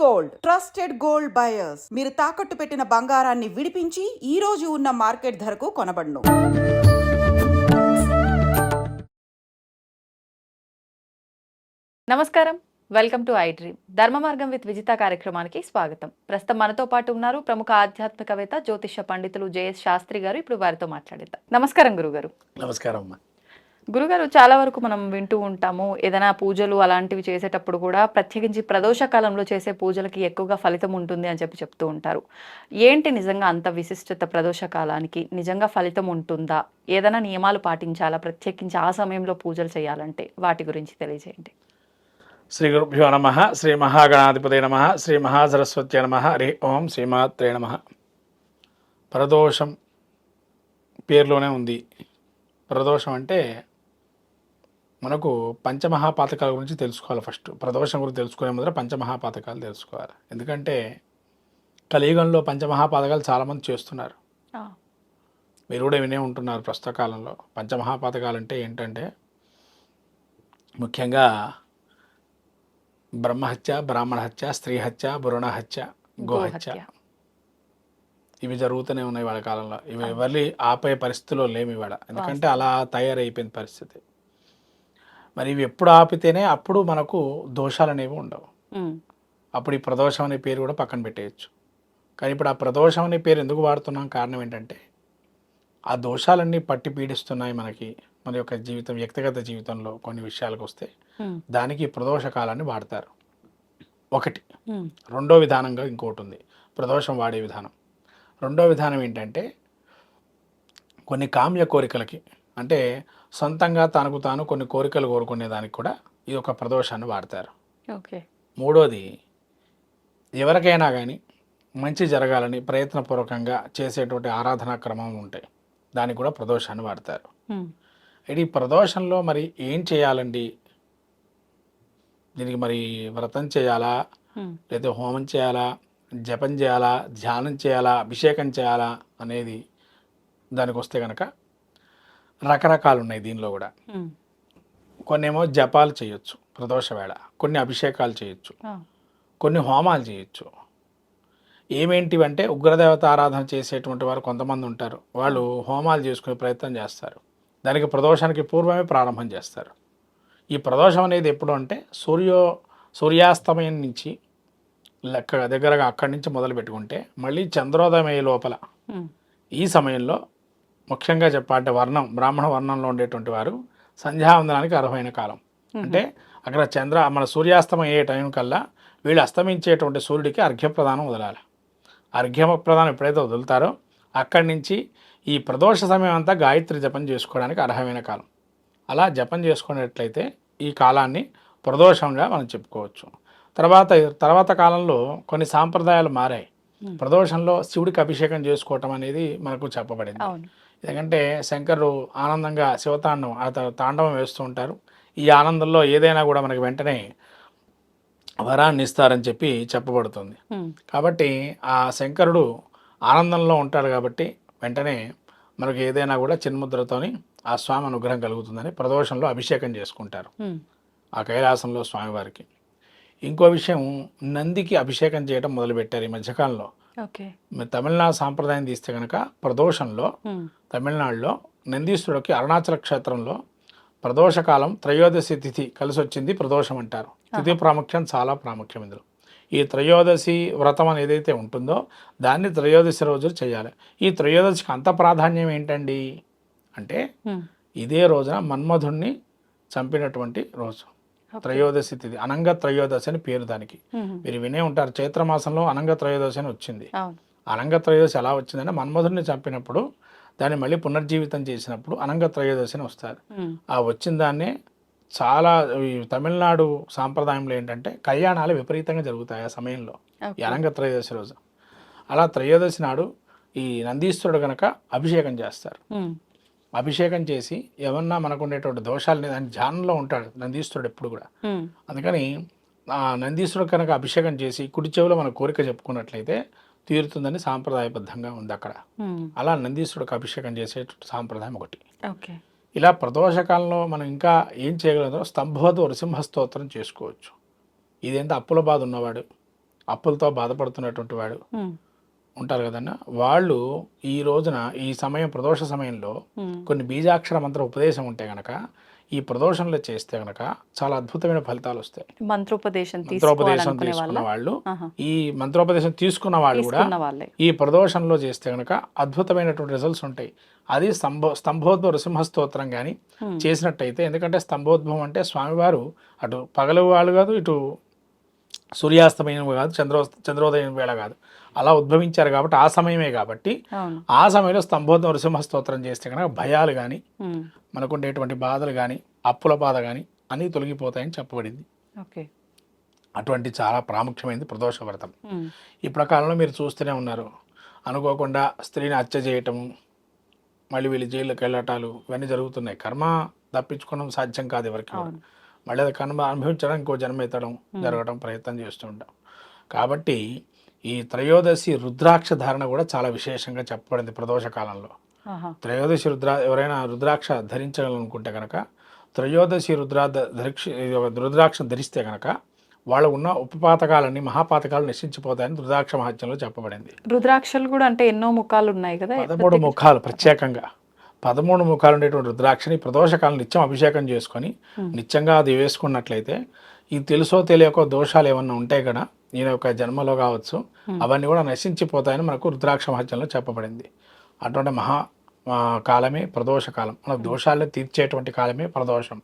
Gold trusted gold buyers మీరు తాకట్టు పెట్టిన బంగారాన్ని విడిపించి ఈ రోజు ఉన్న మార్కెట్ ధరకు కొనబడును. నమస్కారం, వెల్కమ్ టు ఐ డ్రీమ్. ధర్మ మార్గం విత్ విజిత కార్యక్రమానికి స్వాగతం. ప్రస్తుతం మనతో పాటు ఉన్నారు ప్రముఖ ఆధ్యాత్మికవేత్త జ్యోతిష పండితులు జేఎస్ శాస్త్రి గారు. ఇప్పుడు వారితో మాట్లాడేద్దాం. నమస్కారం గురుగారు. నమస్కారం అమ్మా. గురుగారు, చాలా వరకు మనం వింటూ ఉంటాము, ఏదైనా పూజలు అలాంటివి చేసేటప్పుడు కూడా ప్రత్యేకించి ప్రదోష కాలంలో చేసే పూజలకి ఎక్కువగా ఫలితం ఉంటుంది అని చెప్తూ ఉంటారు. ఏంటి నిజంగా అంత విశిష్టత? ప్రదోష కాలానికి నిజంగా ఫలితం ఉంటుందా? ఏదైనా నియమాలు పాటించాలా ప్రత్యేకించి ఆ సమయంలో పూజలు చేయాలంటే? వాటి గురించి తెలియజేయండి. శ్రీ గురుభ్యో నమ. శ్రీ మహాగణాధిపతే నమ. శ్రీ మహాసరస్వత్యై నమ. హరి ఓం. శ్రీమాత్రే నమ. ప్రదోషం పేరులోనే ఉంది. ప్రదోషం అంటే మనకు పంచమహాపాతకాల గురించి తెలుసుకోవాలి. ఫస్ట్ ప్రదోషం గురించి తెలుసుకునే ముందర పంచమహాపాతకాలు తెలుసుకోవాలి. ఎందుకంటే కలియుగంలో పంచమహాపాతకాలు చాలామంది చేస్తున్నారు. మీరు కూడా వినే ఉంటున్నారు ప్రస్తుత కాలంలో. పంచమహాపాతకాలు అంటే ఏంటంటే ముఖ్యంగా బ్రహ్మహత్య, బ్రాహ్మణ హత్య, స్త్రీ హత్య, భ్రూణ హత్య, గోహత్య. ఇవి జరుగుతూనే ఉన్నాయి వాళ్ళ కాలంలో. ఇవి ఎవరి ఆపే పరిస్థితిలో లేమి ఇవాళ. ఎందుకంటే అలా తయారైపోయింది పరిస్థితి. మరి ఇవి ఎప్పుడు ఆపితేనే అప్పుడు మనకు దోషాలు అనేవి ఉండవు. అప్పుడు ఈ ప్రదోషం అనే పేరు కూడా పక్కన పెట్టేయచ్చు. కానీ ఇప్పుడు ఆ ప్రదోషం అనే పేరు ఎందుకు వాడుతున్నాం? కారణం ఏంటంటే ఆ దోషాలన్నీ పట్టి పీడిస్తున్నాయి మనకి. మన యొక్క జీవితం, వ్యక్తిగత జీవితంలో కొన్ని విషయాలకు వస్తే దానికి ప్రదోష కాలాన్ని వాడతారు ఒకటి. రెండో విధానంగా ఇంకోటి ఉంది ప్రదోషం వాడే విధానం. రెండో విధానం ఏంటంటే కొన్ని కామ్య కోరికలకి, అంటే సొంతంగా తనకు తాను కొన్ని కోరికలు కోరుకునే దానికి కూడా ఇది ఒక ప్రదోషాన్ని వాడతారు. ఓకే. మూడోది, ఎవరికైనా కానీ మంచి జరగాలని ప్రయత్నపూర్వకంగా చేసేటువంటి ఆరాధనా క్రమం ఉంటాయి, దానికి కూడా ప్రదోషాన్ని వాడతారు. ఇది ప్రదోషంలో మరి ఏం చేయాలండి? దీనికి మరి వ్రతం చేయాలా, లేదా హోమం చేయాలా, జపం చేయాలా, ధ్యానం చేయాలా, అభిషేకం చేయాలా అనేది దానికి వస్తే కనుక రకరకాలు ఉన్నాయి దీనిలో కూడా. కొన్ని ఏమో జపాలు చేయొచ్చు ప్రదోష వేళ, కొన్ని అభిషేకాలు చేయొచ్చు, కొన్ని హోమాలు చేయొచ్చు. ఏమేంటివంటే ఉగ్రదేవత ఆరాధన చేసేటువంటి వారు కొంతమంది ఉంటారు, వాళ్ళు హోమాలు చేసుకునే ప్రయత్నం చేస్తారు. దానికి ప్రదోషానికి పూర్వమే ప్రారంభం చేస్తారు. ఈ ప్రదోషం అనేది ఎప్పుడు అంటే సూర్యాస్తమయం నుంచి దగ్గరగా అక్కడి నుంచి మొదలు పెట్టుకుంటే మళ్ళీ చంద్రోదయం అయ్యే లోపల, ఈ సమయంలో ముఖ్యంగా చెప్పాలంటే బ్రాహ్మణ వర్ణంలో ఉండేటువంటి వారు సంధ్యావందనానికి అర్హమైన కాలం. అంటే అక్కడ మన సూర్యాస్తమయం అయ్యే టైం కల్లా వీళ్ళు అస్తమించేటువంటి సూర్యుడికి అర్ఘ్యప్రదానం వదలాలి. అర్ఘ్యప్రదానం ఎప్పుడైతే వదులుతారో అక్కడి నుంచి ఈ ప్రదోష సమయం అంతా గాయత్రి జపం చేసుకోవడానికి అర్హమైన కాలం. అలా జపం చేసుకునేట్లయితే ఈ కాలాన్ని ప్రదోషంగా మనం చెప్పుకోవచ్చు. తర్వాత కాలంలో కొన్ని సాంప్రదాయాలు మారాయి. ప్రదోషంలో శివుడికి అభిషేకం చేసుకోవటం అనేది మనకు చెప్పబడింది. ఎందుకంటే శంకరుడు ఆనందంగా తాండవం వేస్తూ ఉంటారు. ఈ ఆనందంలో ఏదైనా కూడా మనకి వెంటనే వరాన్ని ఇస్తారని చెప్పి చెప్పబడుతుంది. కాబట్టి ఆ శంకరుడు ఆనందంలో ఉంటాడు కాబట్టి వెంటనే మనకు ఏదైనా కూడా చిన్ముద్రతోని ఆ స్వామి అనుగ్రహం కలుగుతుందని ప్రదోషంలో అభిషేకం చేసుకుంటారు ఆ కైలాసంలో స్వామివారికి. ఇంకో విషయం, నందికి అభిషేకం చేయడం మొదలుపెట్టారు ఈ మధ్యకాలంలో. తమిళనాడు సాంప్రదాయం తీస్తే కనుక ప్రదోషంలో తమిళనాడులో నందీశ్వరుడికి అరుణాచల క్షేత్రంలో ప్రదోషకాలం త్రయోదశి తిథి కలిసి వచ్చింది, ప్రదోషం అంటారు. తిథి ప్రాముఖ్యం చాలా ప్రాముఖ్యం ఇందులో. ఈ త్రయోదశి వ్రతం అని ఏదైతే ఉంటుందో దాన్ని త్రయోదశి రోజులు చేయాలి. ఈ త్రయోదశికి అంత ప్రాధాన్యం ఏంటండి అంటే ఇదే రోజున మన్మధుణ్ణి చంపినటువంటి రోజు త్రయోదశి తిథి. అనంగ త్రయోదశి అని పేరు దానికి. మీరు వినే ఉంటారు, చైత్రమాసంలో అనంగ త్రయోదశి అని వచ్చింది. అనంగ త్రయోదశి ఎలా వచ్చిందంటే మన్మధుడిని చంపినప్పుడు దాన్ని మళ్ళీ పునర్జీవితం చేసినప్పుడు అనంగ త్రయోదశి అని వస్తారు. ఆ వచ్చిన దాన్నే చాలా ఈ తమిళనాడు సాంప్రదాయంలో ఏంటంటే కళ్యాణాలు విపరీతంగా జరుగుతాయి ఆ సమయంలో, ఈ అనంగ త్రయోదశి రోజు. అలా త్రయోదశి నాడు ఈ నందీశ్వరుడు కనుక అభిషేకం చేస్తారు. అభిషేకం చేసి ఏమన్నా మనకు ఉండేటువంటి దోషాలని దాని ధ్యానంలో ఉంటాడు నందీశ్వరుడు ఎప్పుడు కూడా. అందుకని ఆ నందీశ్వరుడు కనుక అభిషేకం చేసి కుడి చెవిలో మన కోరిక చెప్పుకున్నట్లయితే తీరుతుందని సాంప్రదాయబద్ధంగా ఉంది అక్కడ. అలా నందీశ్వరుడికి అభిషేకం చేసే సాంప్రదాయం ఒకటి. ఇలా ప్రదోషకాలంలో మనం ఇంకా ఏం చేయగలదో స్తంభవతు నృసింహ స్తోత్రం చేసుకోవచ్చు. ఇదేంత అప్పుల బాధ ఉన్నవాడు, అప్పులతో బాధపడుతున్నటువంటి వాడు ఉమ్, ఉంటారు కదన్న, వాళ్ళు ఈ రోజున ఈ సమయం ప్రదోష సమయంలో ఉమ్. కొన్ని బీజాక్షర మంత్ర ఉపదేశం ఉంటే గనక ఈ ప్రదోషంలో చేస్తే గనక చాలా అద్భుతమైన ఫలితాలు వస్తాయి. మంత్రోపదేశం మంత్రోపదేశం తీసుకోవాలనుకునే తీసుకున్న వాళ్ళ వాళ్ళు, ఆహా. ఈ మంత్రోపదేశం తీసుకున్న వాళ్ళు కూడా తీసుకున్న వాళ్ళే. ఈ ప్రదోషంలో చేస్తే గనక అద్భుతమైనటువంటి రిజల్ట్స్ ఉంటాయి. అది స్తంభోద్భవ నృసింహ స్తోత్రం కానీ ఉమ్, చేసినట్టయితే, ఎందుకంటే స్తంభోద్భవం అంటే స్వామివారు అటు పగలు వాళ్ళు కాదు, ఇటు సూర్యాస్తమయం కాదు, చంద్రోదయం వేళ కాదు, అలా ఉద్భవించారు కాబట్టి ఆ సమయమే కాబట్టి అవును. ఆ సమయంలో స్తంభోద్భవ నృసింహ స్తోత్రం చేస్తే కనుక భయాలు కానీ ఉమ్, మనకుండేటువంటి బాధలు కానీ అప్పుల బాధ కానీ అన్నీ తొలగిపోతాయని చెప్పబడింది. ఓకే. అటువంటి చాలా ప్రాముఖ్యమైనది ప్రదోష వ్రతం. ఉమ్, ఈ ప్రకారంలో మీరు చూస్తూనే ఉన్నారు, అనుకోకుండా స్త్రీని హత్య చేయటము, మళ్ళీ వీళ్ళు జైల్లోకి వెళ్ళటాలు ఇవన్నీ జరుగుతున్నాయి. కర్మ తప్పించుకోవడం సాధ్యం కాదు ఎవరికి కూడా. అవును. మళ్ళీ అది కర్మ అనుభవించడం, ఇంకో జన్మ ఎత్తడం జరగడం ప్రయత్నం చేస్తూ ఉంటాం. కాబట్టి ఈ త్రయోదశి రుద్రాక్ష ధారణ కూడా చాలా విశేషంగా చెప్పబడింది ప్రదోష కాలంలో. ఆహా. త్రయోదశి ఎవరైనా రుద్రాక్ష ధరించాలనుకుంటే కనుక త్రయోదశి రుద్రాక్ష ధరిస్తే కనుక వాళ్ళు ఉన్న ఉపపాతకాలన్నీ మహాపాతకాలు నశించిపోతాయని రుద్రాక్ష మహత్యంలో చెప్పబడింది. రుద్రాక్షలు కూడా అంటే ఎన్నో ముఖాలు ఉన్నాయి కదా. 13 ముఖాలు ప్రత్యేకంగా 13 ముఖాలు ఉండేటువంటి రుద్రాక్షని ప్రదోషకాలం నిత్యం అభిషేకం చేసుకొని నిత్యంగా అది వేసుకున్నట్లయితే ఈ తెలుసో తెలియకో దోషాలు ఏమన్నా ఉంటే కదా ఈయన యొక్క జన్మలో కావచ్చు అవన్నీ కూడా నశించిపోతాయని మనకు రుద్రాక్ష మహత్యంలో చెప్పబడింది. అటువంటి కాలమే ప్రదోష కాలం. మన దోషాలను తీర్చేటువంటి కాలమే ప్రదోషం.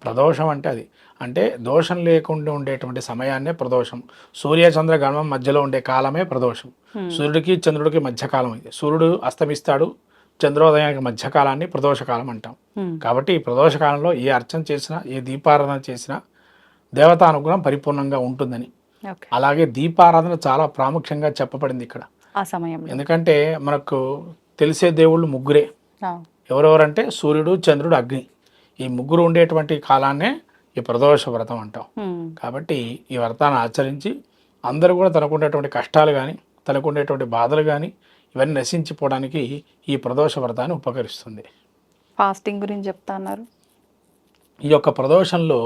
ప్రదోషం అంటే అది అంటే దోషం లేకుండా ఉండేటువంటి సమయాన్నే ప్రదోషం. సూర్య చంద్ర గణం మధ్యలో ఉండే కాలమే ప్రదోషం. సూర్యుడికి చంద్రుడికి మధ్యకాలం ఇది. సూర్యుడు అస్తమిస్తాడు, చంద్రోదయానికి మధ్యకాలాన్ని ప్రదోషకాలం అంటాం. కాబట్టి ఈ ప్రదోషకాలంలో ఏ అర్చన చేసినా ఏ దీపారాధన చేసినా దేవతా అనుగ్రహం పరిపూర్ణంగా ఉంటుందని. అలాగే దీపారాధన చాలా ప్రాముఖ్యంగా చెప్పబడింది ఇక్కడ ఆ సమయంలో. ఎందుకంటే మనకు తెలిసే దేవుళ్ళు ముగ్గురే. ఎవరెవరంటే సూర్యుడు, చంద్రుడు, అగ్ని. ఈ ముగ్గురు ఉండేటువంటి కాలాన్నే ఈ ప్రదోష వ్రతం అంటాం. కాబట్టి ఈ వ్రతాన్ని ఆచరించి అందరూ కూడా తనకుండేటువంటి కష్టాలు కానీ తనకుండేటువంటి బాధలు కానీ ఇవన్నీ నశించిపోవడానికి ఈ ప్రదోష వ్రతాన్ని ఉపకరిస్తుంది. ఫాస్టింగ్ గురించి చెప్తా అన్నారు. ఈ యొక్క ప్రదోషంలో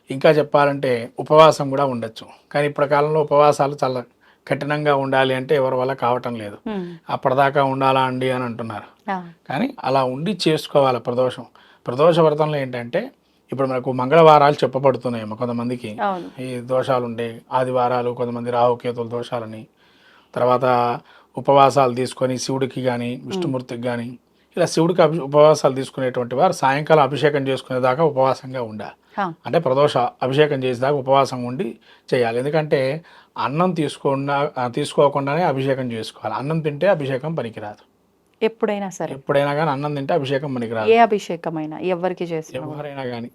ఇంకా చెప్పాలంటే ఉపవాసం కూడా ఉండొచ్చు. కానీ ఇప్పటి కాలంలో ఉపవాసాలు చాలా కఠినంగా ఉండాలి అంటే ఎవరి వల్ల కావటం లేదు. అప్పటిదాకా ఉండాలా అండి అని అంటున్నారు. కానీ అలా ఉండి చేసుకోవాలి ప్రదోషం. ప్రదోష వ్రతంలో ఏంటంటే ఇప్పుడు మనకు మంగళవారాలు చెప్పబడుతున్నాయి కొంతమందికి. ఈ దోషాలు ఉండే ఆదివారాలు, కొంతమంది రాహుకేతుల దోషాలని, తర్వాత ఉపవాసాలు తీసుకొని శివుడికి కానీ విష్ణుమూర్తికి కానీ ఇలా శివుడికి ఉపవాసాలు తీసుకునేటువంటి వారు సాయంకాలం అభిషేకం చేసుకునేదాకా ఉపవాసంగా ఉండాలి. అంటే ప్రదోష అభిషేకం చేసేదాకా ఉపవాసం ఉండి చేయాలి. ఎందుకంటే అన్నం తీసుకోకుండానే అభిషేకం చేసుకోవాలి. అన్నం తింటే అభిషేకం పనికిరాదు. ఎప్పుడైనా సరే, ఎప్పుడైనా కానీ అన్నం తింటే అభిషేకం పనికిరాదు. ఏ అభిషేకమైనా ఎవరికి చేసిన ఎవరైనా కానీ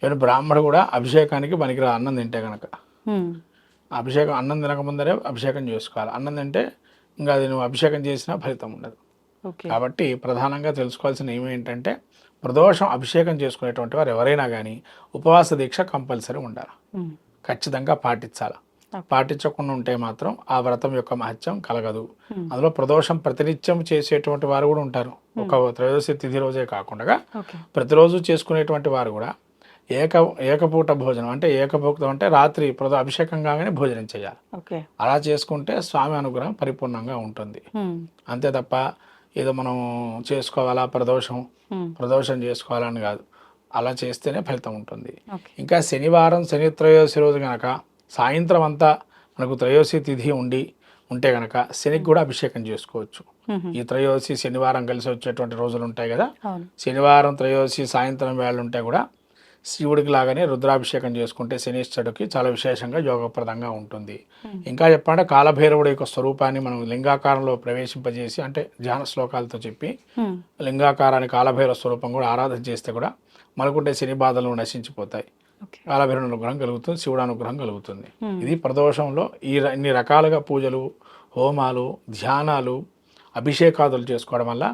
ఎవరైనా బ్రాహ్మడు కూడా అభిషేకానికి పనికిరాదు అన్నం తింటే కనుక. అభిషేకం అన్నం తినకముందరే అభిషేకం చేసుకోవాలి. అన్నం తింటే ఇంకా అది నువ్వు అభిషేకం చేసినా ఫలితం ఉండదు. కాబట్టి ప్రధానంగా తెలుసుకోవాల్సిన ఏమేంటంటే ప్రదోషం అభిషేకం చేసుకునేటువంటి వారు ఎవరైనా కానీ ఉపవాస దీక్ష కంపల్సరీ ఉండాలి, ఖచ్చితంగా పాటించాలి. పాటించకుండా ఉంటే మాత్రం ఆ వ్రతం యొక్క మహత్యం కలగదు. అందులో ప్రదోషం ప్రతినిత్యం చేసేటువంటి వారు కూడా ఉంటారు. ఒక త్రయోదశి తిథి రోజే కాకుండా ప్రతిరోజు చేసుకునేటువంటి వారు కూడా ఏకపూట భోజనం అంటే ఏకభోక్తం అంటే రాత్రి అభిషేకం కాగానే భోజనం చేయాలి. అలా చేసుకుంటే స్వామి అనుగ్రహం పరిపూర్ణంగా ఉంటుంది. అంతే తప్ప ఏదో మనం చేసుకోవాలా ప్రదోషం చేసుకోవాలని కాదు. అలా చేస్తేనే ఫలితం ఉంటుంది. ఇంకా శనివారం శని త్రయోదశి రోజు కనుక సాయంత్రం అంతా మనకు త్రయోదశి తిథి ఉంటే కనుక శనికి కూడా అభిషేకం చేసుకోవచ్చు. ఈ త్రయోదశి శనివారం కలిసి వచ్చేటువంటి రోజులు ఉంటాయి కదా, శనివారం త్రయోదశి సాయంత్రం వేళ ఉంటే కూడా శివుడికి లాగానే రుద్రాభిషేకం చేసుకుంటే శనీశ్వరుడికి చాలా విశేషంగా యోగప్రదంగా ఉంటుంది. ఇంకా చెప్పాలంటే కాలభైరవుడి యొక్క స్వరూపాన్ని మనం లింగాకారంలో ప్రవేశింపజేసి అంటే ధ్యాన శ్లోకాలతో చెప్పి లింగాకారాన్ని కాలభైరవ స్వరూపం కూడా ఆరాధన చేస్తే కూడా మనకుంటే శని బాధలు నశించిపోతాయి. కాలభైరవ అనుగ్రహం కలుగుతుంది, శివుడు అనుగ్రహం కలుగుతుంది. ఇది ప్రదోషంలో ఇన్ని రకాలుగా పూజలు, హోమాలు, ధ్యానాలు, అభిషేకాదులు చేసుకోవడం వల్ల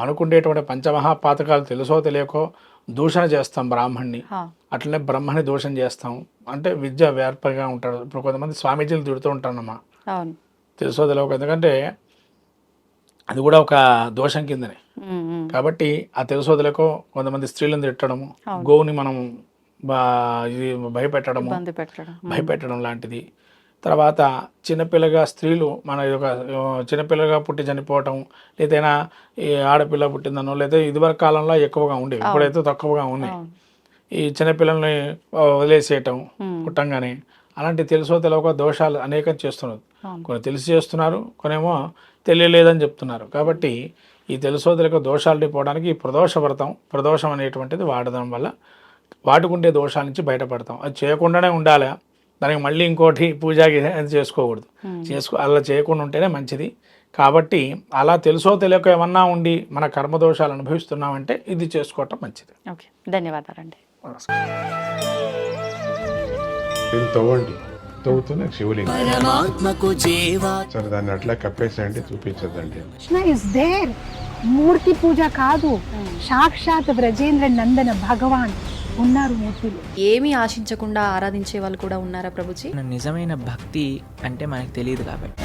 మనకుండేటువంటి పంచమహాపాతకాలు తెలుసో తెలియకో దూషణ చేస్తాం బ్రాహ్మణ్ణి, అట్లనే బ్రహ్మని దూషణ చేస్తాం. అంటే విద్య వ్యాపకంగా ఉంటాడు. ఇప్పుడు కొంతమంది స్వామీజీలు తిడుతూ ఉంటారన్నమా, తెలుసో తెలియక, ఎందుకంటే అది కూడా ఒక దోషం కిందనే. కాబట్టి ఆ తెలుసో తెలియకో కొంతమంది స్త్రీలను తిట్టడము, గోవుని మనం భయపెట్టడం లాంటిది, తర్వాత చిన్నపిల్లగా స్త్రీలు మన యొక్క చిన్నపిల్లగా పుట్టి చనిపోవటం, లేదైనా ఈ ఆడపిల్ల పుట్టిందనో, లేదా ఇదివరకు కాలంలో ఎక్కువగా ఉండేవి, ఇప్పుడైతే తక్కువగా ఉన్నాయి. ఈ చిన్నపిల్లల్ని వదిలేసేయటం పుట్టంగానే, అలాంటి తెలుసో తెలియక దోషాలు అనేకం చేస్తున్నారు. కొన్ని తెలిసి చేస్తున్నారు, కొనేమో తెలియలేదని చెప్తున్నారు. కాబట్టి ఈ తెలుసో తెలియక దోషాలు పోవడానికి ఈ ప్రదోషం అనేటువంటిది వాడడం వల్ల వాటికుండే దోషాల నుంచి బయటపడతాం. అది చేయకుండానే ఉండాలి, దానికి మళ్ళీ ఇంకోటి పూజకి చేసుకోకూడదు. అలా చేయకుండా ఉంటేనే మంచిది. కాబట్టి అలా తెలుసో తెలియక ఏమన్నా ఉండి మన కర్మదోషాలు అనుభవిస్తున్నామంటే ఇది చేసుకోవటం మంచిది. ఓకే, ధన్యవాదాలండి. తవ్వండి, తవ్వుతున్న శివలింగం సరే దాన్ని అట్లా కప్పేసేయండి, చూపించదండి. Krishna is there. మూర్తి పూజ కాదు, సాక్షాత్ బ్రజేంద్ర నందన భగవాన్ ఉన్నారు మూర్తిలో. ఏమీ ఆశించకుండా ఆరాధించే వాళ్ళు కూడా ఉన్నారా ప్రభుజీ? నిజమైన భక్తి అంటే మనకు తెలియదు కాబట్టి